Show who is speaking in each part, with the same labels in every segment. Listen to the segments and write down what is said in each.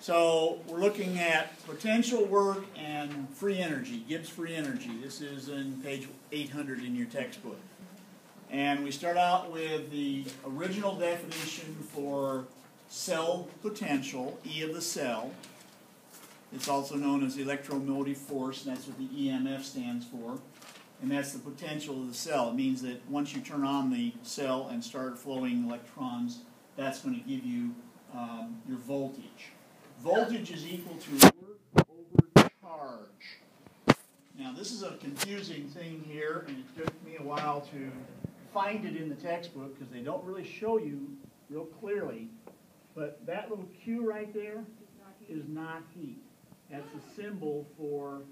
Speaker 1: So we're looking at potential work and free energy, Gibbs free energy. This is in page 800 in your textbook. And we start out with the original definition for cell potential, E of the cell. It's also known as the electromotive force, and that's what the EMF stands for. And that's the potential of the cell. It means that once you turn on the cell and start flowing electrons, that's going to give you your voltage. Voltage is equal to work over charge. Now this is a confusing thing here, and it took me a while to find it in the textbook because they don't really show you real clearly. But that little Q right there is not heat. That's a symbol for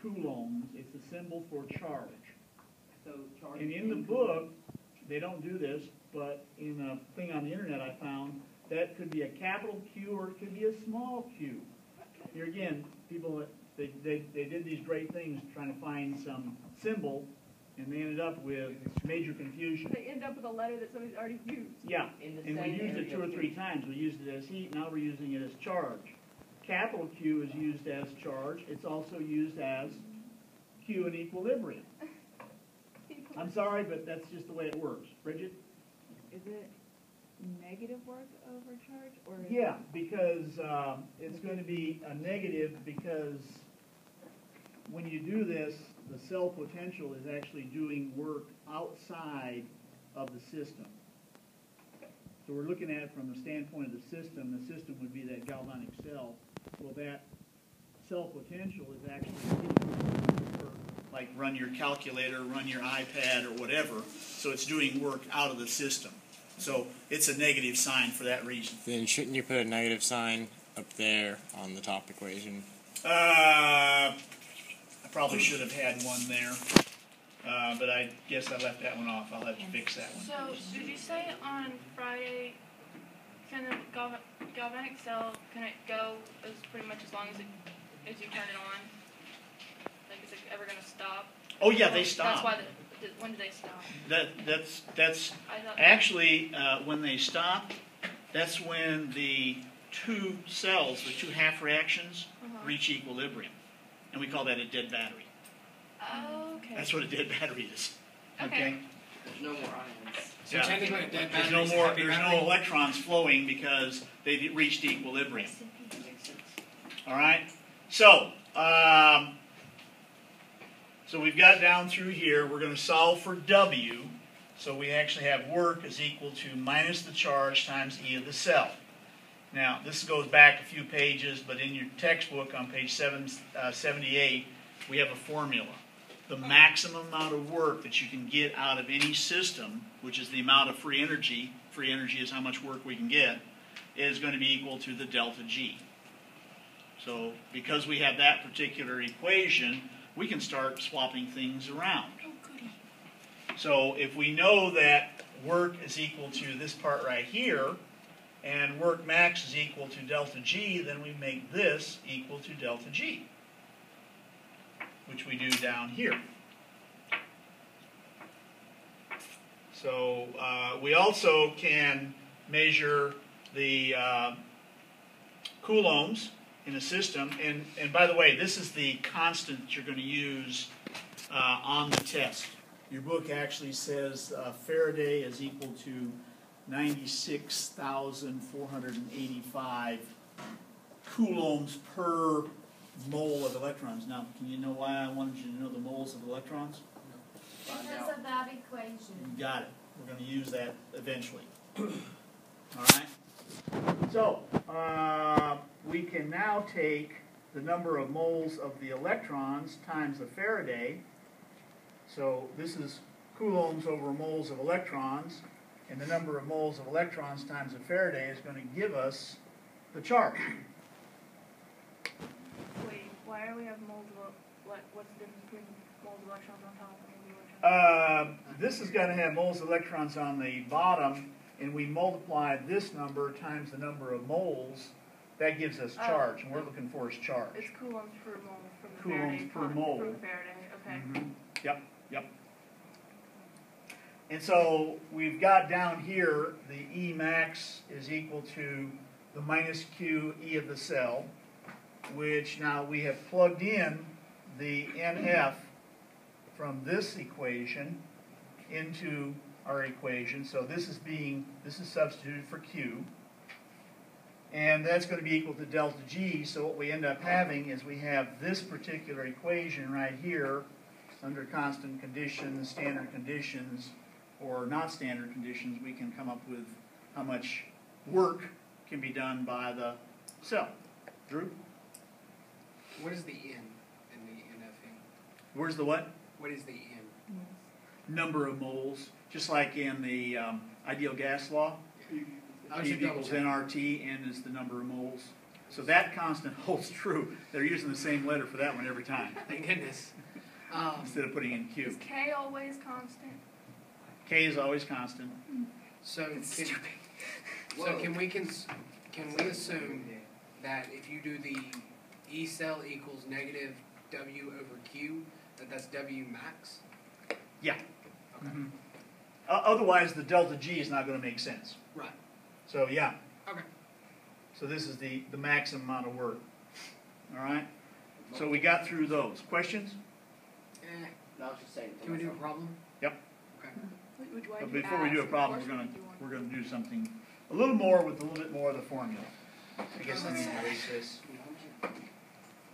Speaker 1: coulombs. It's a symbol for charge. And in the book, they don't do this, but in a thing on the internet I found, that could be a capital Q or it could be a small q. Here again, people, they did these great things trying to find some symbol, and they ended up with major confusion.
Speaker 2: They end up with a letter that somebody's already used.
Speaker 1: Yeah, and we used it 2 or 3 times. We used it as heat, now we're using it as charge. Capital Q is used as charge. It's also used as Q in equilibrium. I'm sorry, but that's just the way it works. Bridget?
Speaker 2: Is it negative work over charge? Or
Speaker 1: Yeah, because it's going to be a negative because when you do this, the cell potential is actually doing work outside of the system. So we're looking at it from the standpoint of the system. The system would be that galvanic cell. Well, that cell potential is actually like run your calculator, run your iPad, or whatever. So it's doing work out of the system. So it's a negative sign for that reason.
Speaker 3: Then shouldn't you put a negative sign up there on the top equation?
Speaker 1: I probably should have had one there, but I guess I left that one off. I'll have to fix that one.
Speaker 4: So, did you say on Friday, can the galvanic cell, can it go as pretty much as long as you turn it on? Like, is it ever going to stop?
Speaker 1: Oh yeah, they stop.
Speaker 4: That's why. When do they stop?
Speaker 1: That's actually when they stop. That's when the 2 cells, the 2 half reactions, reach equilibrium, and we call that a dead battery.
Speaker 4: Oh, okay.
Speaker 1: That's what a dead battery is. Okay.
Speaker 5: There's no more ions.
Speaker 3: So
Speaker 1: Yeah.
Speaker 3: technically a dead battery
Speaker 1: There's no electrons flowing because they've reached equilibrium. All right. So we've got down through here. We're going to solve for W. So we actually have work is equal to minus the charge times E of the cell. Now this goes back a few pages, but in your textbook on page 78, we have a formula. The maximum amount of work that you can get out of any system, which is the amount of free energy is how much work we can get, is going to be equal to the delta G. So because we have that particular equation, we can start swapping things around. So if we know that work is equal to this part right here, and work max is equal to delta G, then we make this equal to delta G, which we do down here. So we also can measure the coulombs in a system, and by the way, this is the constant that you're going to use on the test. Your book actually says Faraday is equal to 96,485 coulombs per mole of electrons. Now, can you know why I wanted you to know the moles of electrons?
Speaker 6: Because of that equation.
Speaker 1: You got it. We're going to use that eventually. All right? So, we can now take the number of moles of the electrons times the Faraday. So this is coulombs over moles of electrons, and the number of moles of electrons times the Faraday is going to give us the charge.
Speaker 4: Wait, why do we have moles of what's the difference between moles of electrons on top and moles of electrons?
Speaker 1: This is going to have moles of electrons on the bottom, and we multiply this number times the number of moles. That gives us charge, and we're looking for is charge.
Speaker 4: It's coulombs per mole from the
Speaker 1: Coulombs
Speaker 4: Faraday.
Speaker 1: per mole.
Speaker 4: From Faraday, okay.
Speaker 1: Yep. And so we've got down here the E max is equal to the minus Q E of the cell, which now we have plugged in the NF from this equation into our equation. So this is substituted for Q. And that's going to be equal to delta G. So what we end up having is we have this particular equation right here under constant conditions, standard conditions, or not standard conditions. We can come up with how much work can be done by the cell. Drew?
Speaker 5: What is the N in the NFing?
Speaker 1: Where's the what?
Speaker 5: What is the N?
Speaker 1: Number of moles. Just like in the ideal gas law.
Speaker 5: I
Speaker 1: P
Speaker 5: should double
Speaker 1: equals
Speaker 5: check.
Speaker 1: nRT, N is the number of moles. So that constant holds true. They're using the same letter for that one every time,
Speaker 5: Thank goodness.
Speaker 1: instead of putting in
Speaker 4: Is
Speaker 1: Q.
Speaker 4: K always constant?
Speaker 1: K is always constant.
Speaker 5: So can we assume that if you do the E cell equals negative W over Q, that's W max?
Speaker 1: Yeah.
Speaker 5: Okay.
Speaker 1: Mhm. Otherwise, the delta G is not going to make sense.
Speaker 5: Right.
Speaker 1: So yeah.
Speaker 5: Okay.
Speaker 1: So this is the maximum amount of work. All right. So we got through those. Questions?
Speaker 7: No, I was just saying. to
Speaker 5: Can we do a
Speaker 7: myself.
Speaker 5: problem?
Speaker 1: Yep.
Speaker 5: Okay.
Speaker 1: But before we do a problem, we're going to do something a little more with a little bit more of the formula. I guess I need to erase this.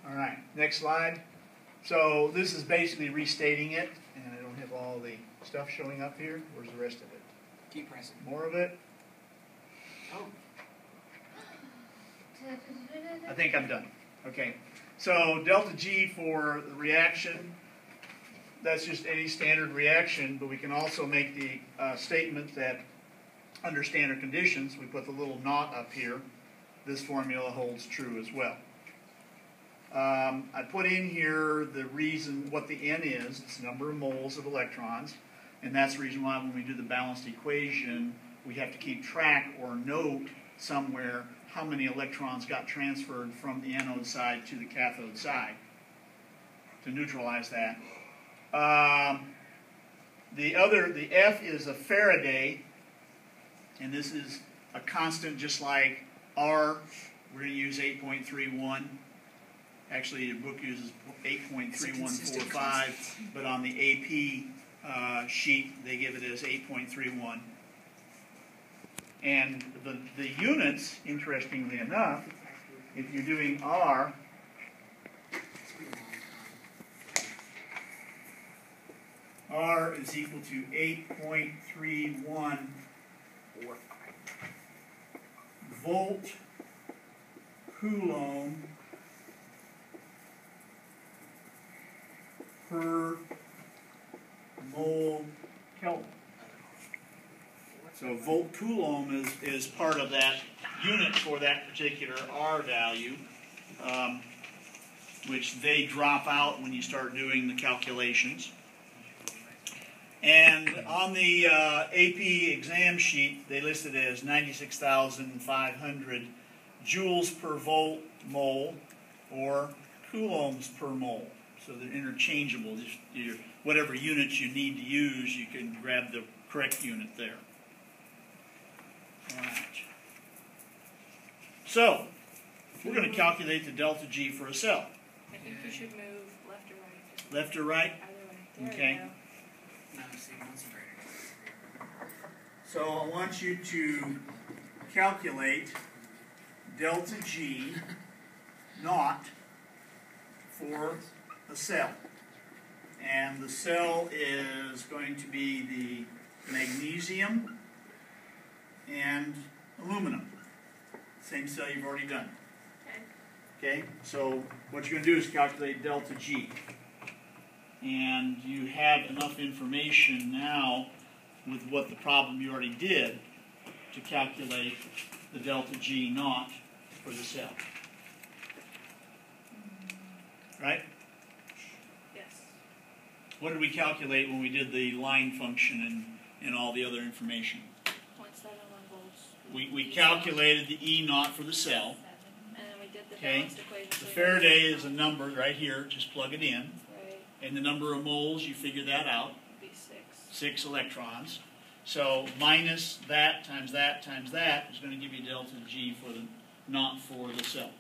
Speaker 1: All right. Next slide. So this is basically restating it, and I don't have all the stuff showing up here. Where's the rest of it?
Speaker 5: Keep pressing.
Speaker 1: More of it?
Speaker 5: Oh.
Speaker 1: I think I'm done. Okay. So delta G for the reaction, that's just any standard reaction, but we can also make the statement that under standard conditions, we put the little naught up here, this formula holds true as well. I put in here the reason what the N is, it's the number of moles of electrons, and that's the reason why when we do the balanced equation, we have to keep track or note somewhere how many electrons got transferred from the anode side to the cathode side to neutralize that. The F is a Faraday, and this is a constant just like R. We're going to use 8.31. Actually, the book uses 8.3145, but on the AP sheet, they give it as 8.31. And the units, interestingly enough, if you're doing R, R is equal to 8.31 volt Coulomb per mole Kelvin. So volt Coulomb is part of that unit for that particular R value, which they drop out when you start doing the calculations. And on the AP exam sheet, they listed it as 96,500 joules per volt mole or coulombs per mole. So they're interchangeable. Just whatever units you need to use, you can grab the correct unit there. All right. So we're going to calculate the delta G for a cell.
Speaker 4: I think you should move left or right.
Speaker 1: Left or right?
Speaker 4: Either way. There
Speaker 1: Okay.
Speaker 4: you go.
Speaker 1: So I want you to calculate delta G naught for a cell. And the cell is going to be the magnesium and aluminum. Same cell you've already done. Okay, so what you're going to do is calculate delta G. And you have enough information now with what the problem you already did to calculate the delta G naught for the cell. Right?
Speaker 4: Yes.
Speaker 1: What did we calculate when we did the line function and all the other information?
Speaker 4: 0.71 volts.
Speaker 1: We calculated the E naught for the cell.
Speaker 4: And then we did the
Speaker 1: Okay.
Speaker 4: balanced equation.
Speaker 1: The Faraday is a number right here, just plug it in.
Speaker 4: Right.
Speaker 1: And the number of moles, you figure that out,
Speaker 4: Would be 6.
Speaker 1: 6 electrons. So minus that times that times that is going to give you delta G not for the cell.